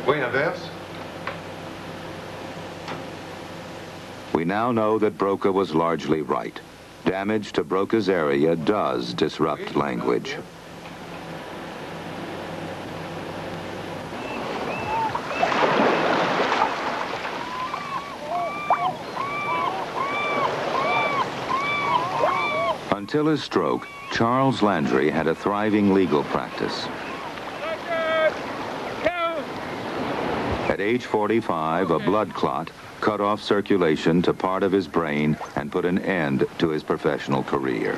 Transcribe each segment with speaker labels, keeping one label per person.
Speaker 1: Buenos días.
Speaker 2: We now know that Broca was largely right. Damage to Broca's area does disrupt language. Until his stroke, Charles Landry had a thriving legal practice. At age 45, a blood clot cut off circulation to part of his brain and put an end to his professional career.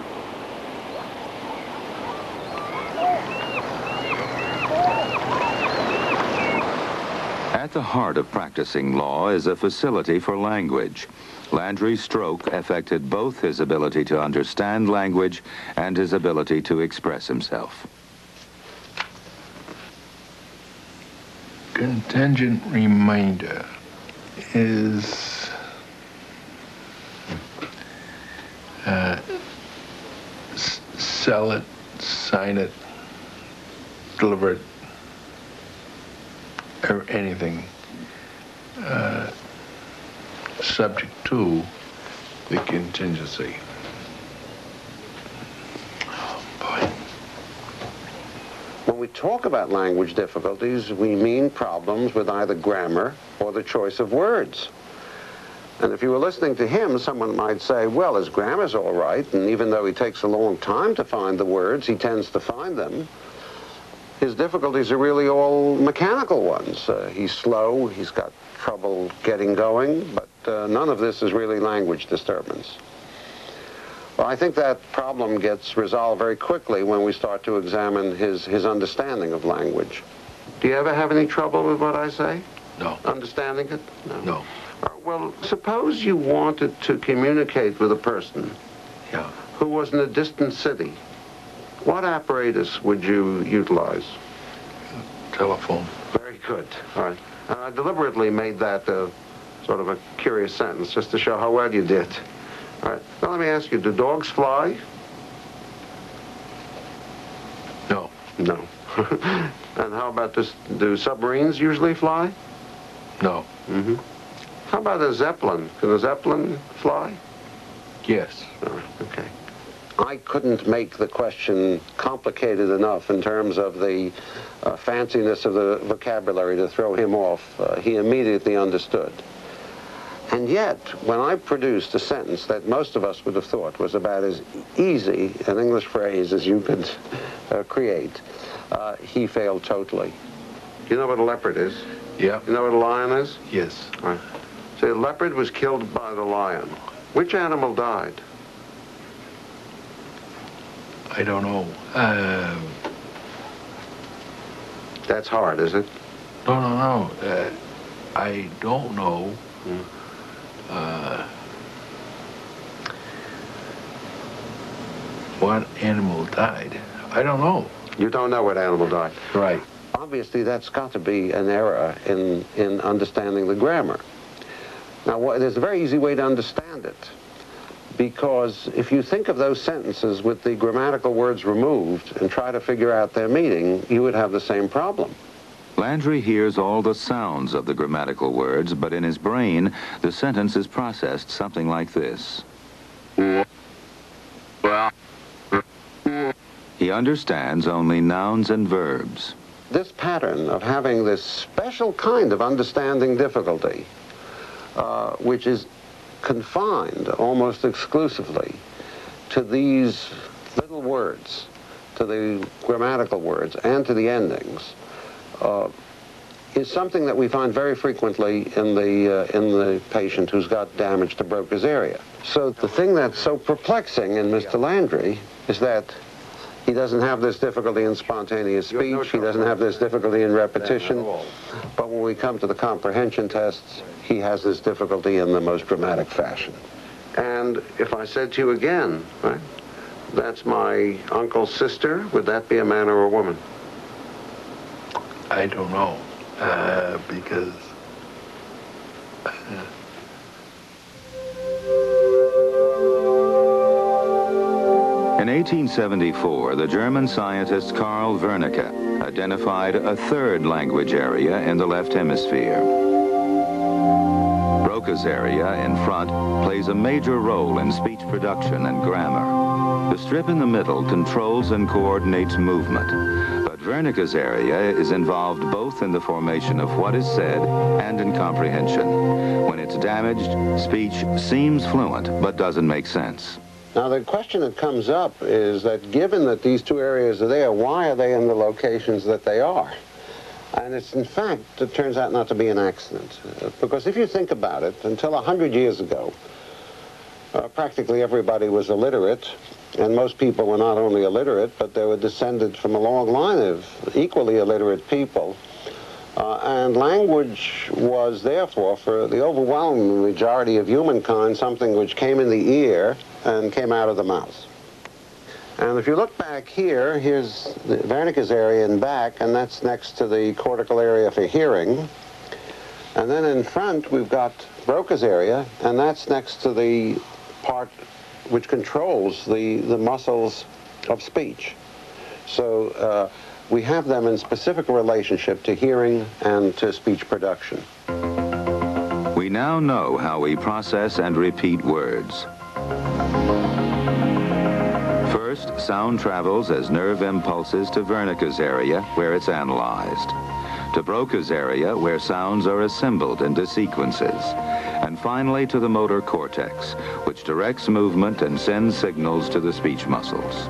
Speaker 2: At the heart of practicing law is a facility for language. Landry's stroke affected both his ability to understand language and his ability to express himself.
Speaker 3: Contingent remainder is sell it, sign it, deliver it, or anything subject to the contingency. Oh, boy.
Speaker 4: When we talk about language difficulties, we mean problems with either grammar or the choice of words. And if you were listening to him, someone might say, well, his grammar's all right, and even though he takes a long time to find the words, he tends to find them. His difficulties are really all mechanical ones. He's slow, he's got trouble getting going, but none of this is really language disturbance. Well, I think that problem gets resolved very quickly when we start to examine his understanding of language. Do you ever have any trouble with what I say?
Speaker 3: No.
Speaker 4: Understanding it?
Speaker 3: No.
Speaker 4: Well, suppose you wanted to communicate with a person who was in a distant city. What apparatus would you utilize?
Speaker 3: Telephone.
Speaker 4: Very good. All right. I deliberately made that sort of a curious sentence just to show how well you did. All right. Now let me ask you, do dogs fly?
Speaker 3: No.
Speaker 4: No. And how about this? Do submarines usually fly?
Speaker 3: No.
Speaker 4: Mm-hmm. How about a Zeppelin? Can a Zeppelin fly?
Speaker 3: Yes.
Speaker 4: All right. Okay. I couldn't make the question complicated enough in terms of the fanciness of the vocabulary to throw him off. He immediately understood. And yet, when I produced a sentence that most of us would have thought was about as easy an English phrase as you could create, he failed totally. You know what a leopard is?
Speaker 3: Yeah.
Speaker 4: You know what a lion is?
Speaker 3: Yes.
Speaker 4: All right. So the leopard was killed by the lion. Which animal died?
Speaker 3: I don't know.
Speaker 4: That's hard, is it?
Speaker 3: No. I don't know. What animal died? I don't know.
Speaker 4: You don't know what animal died?
Speaker 3: Right.
Speaker 4: Obviously, that's got to be an error in understanding the grammar. Now, there's a very easy way to understand it. Because if you think of those sentences with the grammatical words removed and try to figure out their meaning, you would have the same problem.
Speaker 2: Landry hears all the sounds of the grammatical words, but in his brain, the sentence is processed something like this. He understands only nouns and verbs.
Speaker 4: This pattern of having this special kind of understanding difficulty, which is confined almost exclusively to these little words, to the grammatical words and to the endings, is something that we find very frequently in the patient who's got damage to Broca's area. So the thing that's so perplexing in Mr. Landry is that he doesn't have this difficulty in spontaneous speech, he doesn't have this difficulty in repetition, but when we come to the comprehension tests, he has this difficulty in the most dramatic fashion. And if I said to you again, right, that's my uncle's sister, would that be a man or a woman?
Speaker 3: I don't know, because...
Speaker 2: In 1874, the German scientist Karl Wernicke identified a third language area in the left hemisphere. Broca's area in front plays a major role in speech production and grammar. The strip in the middle controls and coordinates movement, but Wernicke's area is involved both in the formation of what is said and in comprehension. When it's damaged, speech seems fluent but doesn't make sense.
Speaker 4: Now, the question that comes up is that given that these two areas are there, why are they in the locations that they are? And it's, in fact, it turns out not to be an accident. Because if you think about it, until 100 years ago, practically everybody was illiterate, and most people were not only illiterate, but they were descended from a long line of equally illiterate people. And language was, therefore, for the overwhelming majority of humankind, something which came in the ear and came out of the mouth. And if you look back here, here's Wernicke's area in back, and that's next to the cortical area for hearing. And then in front, we've got Broca's area, and that's next to the part which controls the muscles of speech. So we have them in specific relationship to hearing and to speech production.
Speaker 2: We now know how we process and repeat words. First, sound travels as nerve impulses to Wernicke's area, where it's analyzed, to Broca's area, where sounds are assembled into sequences, and finally to the motor cortex, which directs movement and sends signals to the speech muscles.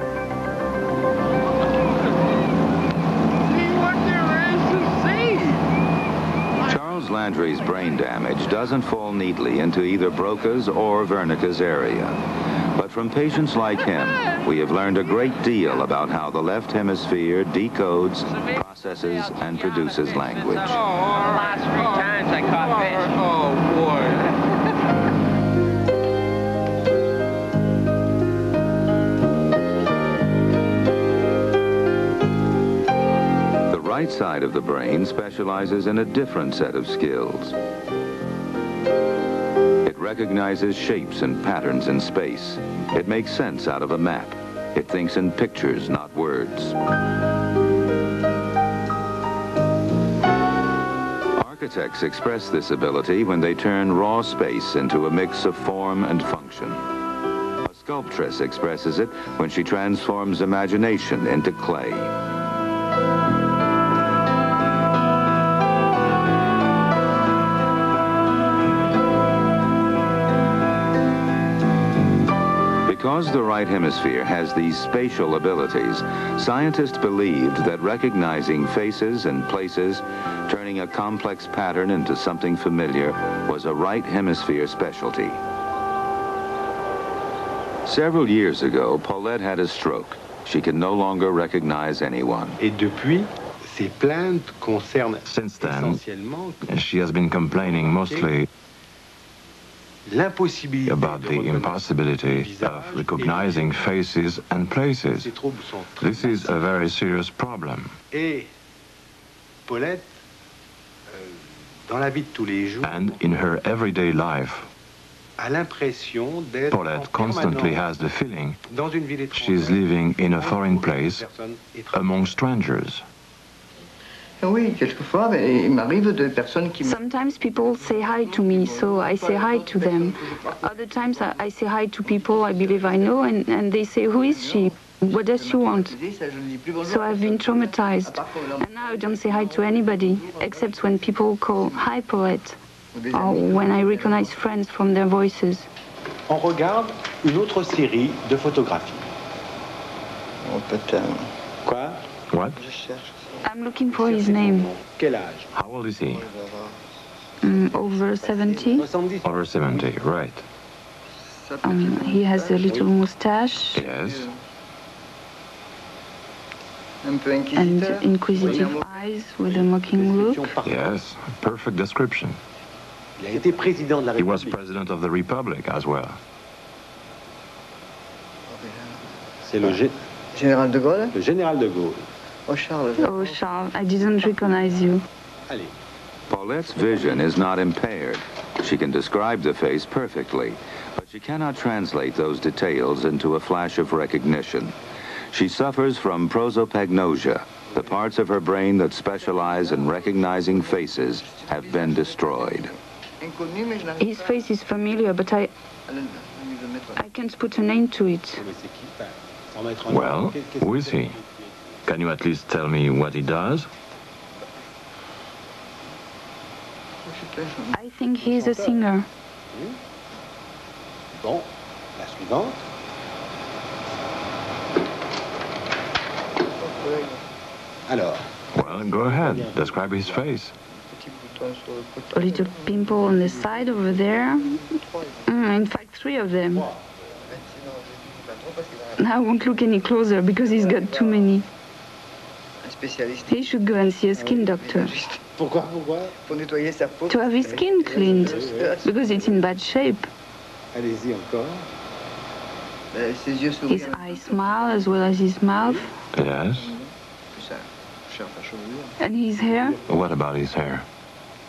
Speaker 2: Charles Landry's brain damage doesn't fall neatly into either Broca's or Wernicke's area. But from patients like him, we have learned a great deal about how the left hemisphere decodes, processes, and produces language.
Speaker 1: The last 3 times I caught fish. Oh,
Speaker 2: boy. The right side of the brain specializes in a different set of skills. It recognizes shapes and patterns in space. It makes sense out of a map. It thinks in pictures, not words. Architects express this ability when they turn raw space into a mix of form and function. A sculptress expresses it when she transforms imagination into clay. Because the right hemisphere has these spatial abilities, scientists believed that recognizing faces and places, turning a complex pattern into something familiar, was a right hemisphere specialty. Several years ago, Paulette had a stroke. She can no longer recognize anyone.
Speaker 5: Since then, she has been complaining mostly about the impossibility of recognizing faces and places. This is a very serious problem. And in her everyday life, Paulette constantly has the feeling she's living in a foreign place among strangers.
Speaker 6: Sometimes people say hi to me, so I say hi to them. Other times I say hi to people I believe I know, and they say, "Who is she? What does she want?" So I've been traumatized. And now I don't say hi to anybody, except when people call, "Hi, poet," or when I recognize friends from their voices.
Speaker 7: On regarde une autre série de photographies. Quoi?
Speaker 5: What?
Speaker 6: I'm looking for his name.
Speaker 7: Quel âge?
Speaker 5: How old is he?
Speaker 6: Over 70.
Speaker 5: Over 70, right.
Speaker 6: He has a little mustache.
Speaker 5: Yes.
Speaker 6: And inquisitive eyes with a mocking look.
Speaker 5: Yes, perfect description. He was president of the Republic as well.
Speaker 7: C'est le
Speaker 8: Général de Gaulle?
Speaker 7: général de Gaulle.
Speaker 8: Oh, Charles.
Speaker 6: Oh, Charles, I didn't recognize you.
Speaker 7: Allez.
Speaker 2: Paulette's vision is not impaired. She can describe the face perfectly, but she cannot translate those details into a flash of recognition. She suffers from prosopagnosia. The parts of her brain that specialize in recognizing faces have been destroyed.
Speaker 6: His face is familiar, but I can't put a name to it.
Speaker 5: Well, who is he? Can you at least tell me what he does?
Speaker 6: I think he is a singer.
Speaker 7: Bon, la suivante. Alors.
Speaker 5: Well, go ahead. Describe his face.
Speaker 6: A little pimple on the side over there. In fact, 3 of them. I won't look any closer because he's got too many. He should go and see a skin doctor. To have his skin cleaned, because it's in bad shape.
Speaker 7: Allez-y encore.
Speaker 6: His eyes smile as well as his mouth.
Speaker 5: Yes.
Speaker 6: And his hair?
Speaker 5: What about his hair?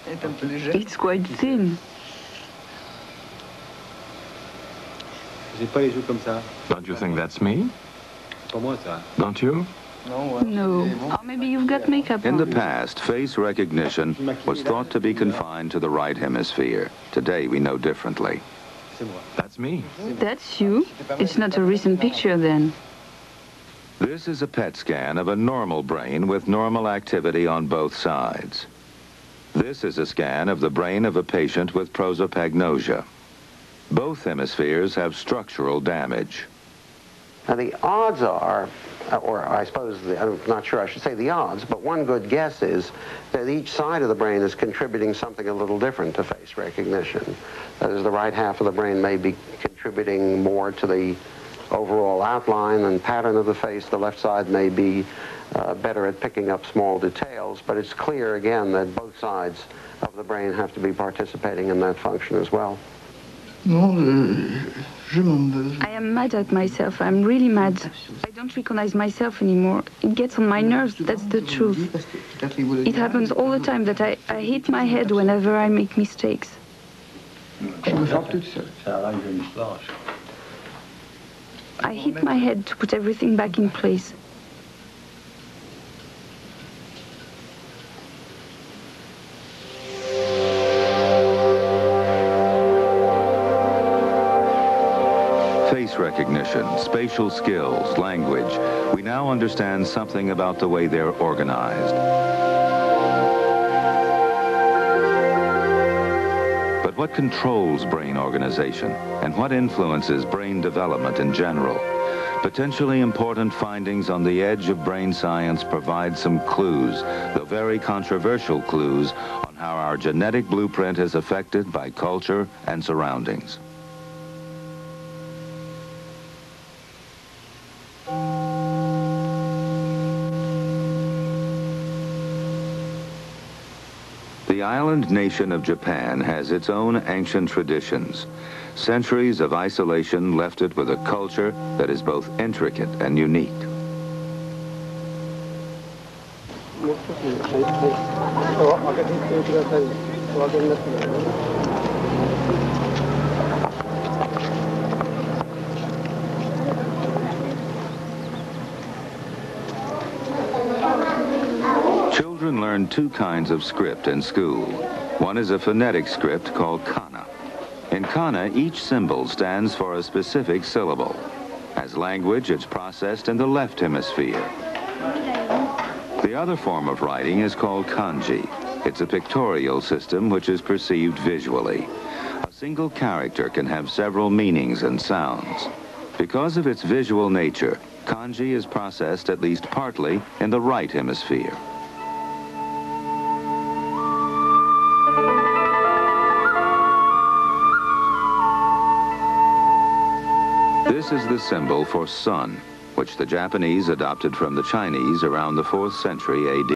Speaker 6: It's quite thin.
Speaker 7: J'ai pas les joues comme ça.
Speaker 5: Don't you think that's me?
Speaker 7: Pour moi, ça.
Speaker 5: Don't you?
Speaker 6: No. Or maybe you've got makeup
Speaker 2: In the
Speaker 6: on.
Speaker 2: past, face recognition was thought to be confined to the right hemisphere. Today, we know differently.
Speaker 7: C'est moi.
Speaker 5: That's me.
Speaker 6: That's you? It's not a recent picture then.
Speaker 2: This is a PET scan of a normal brain with normal activity on both sides. This is a scan of the brain of a patient with prosopagnosia. Both hemispheres have structural damage.
Speaker 4: Now, the odds are, or I suppose, I'm not sure I should say the odds, but one good guess is that each side of the brain is contributing something a little different to face recognition. That is, the right half of the brain may be contributing more to the overall outline and pattern of the face. The left side may be better at picking up small details, but it's clear, again, that both sides of the brain have to be participating in that function as well.
Speaker 6: I am mad at myself. I'm really mad. I don't recognize myself anymore. It gets on my nerves, that's the truth. It happens all the time that I hit my head whenever I make mistakes. I hit my head to put everything back in place.
Speaker 2: Face recognition, spatial skills, language. We now understand something about the way they're organized. But what controls brain organization, and what influences brain development in general? Potentially important findings on the edge of brain science provide some clues, though very controversial clues, on how our genetic blueprint is affected by culture and surroundings. The island nation of Japan has its own ancient traditions. Centuries of isolation left it with a culture that is both intricate and unique. Children learn 2 kinds of script in school. One is a phonetic script called kana. In kana, each symbol stands for a specific syllable. As language, it's processed in the left hemisphere. The other form of writing is called kanji. It's a pictorial system which is perceived visually. A single character can have several meanings and sounds. Because of its visual nature, kanji is processed at least partly in the right hemisphere. This is the symbol for sun, which the Japanese adopted from the Chinese around the 4th century AD.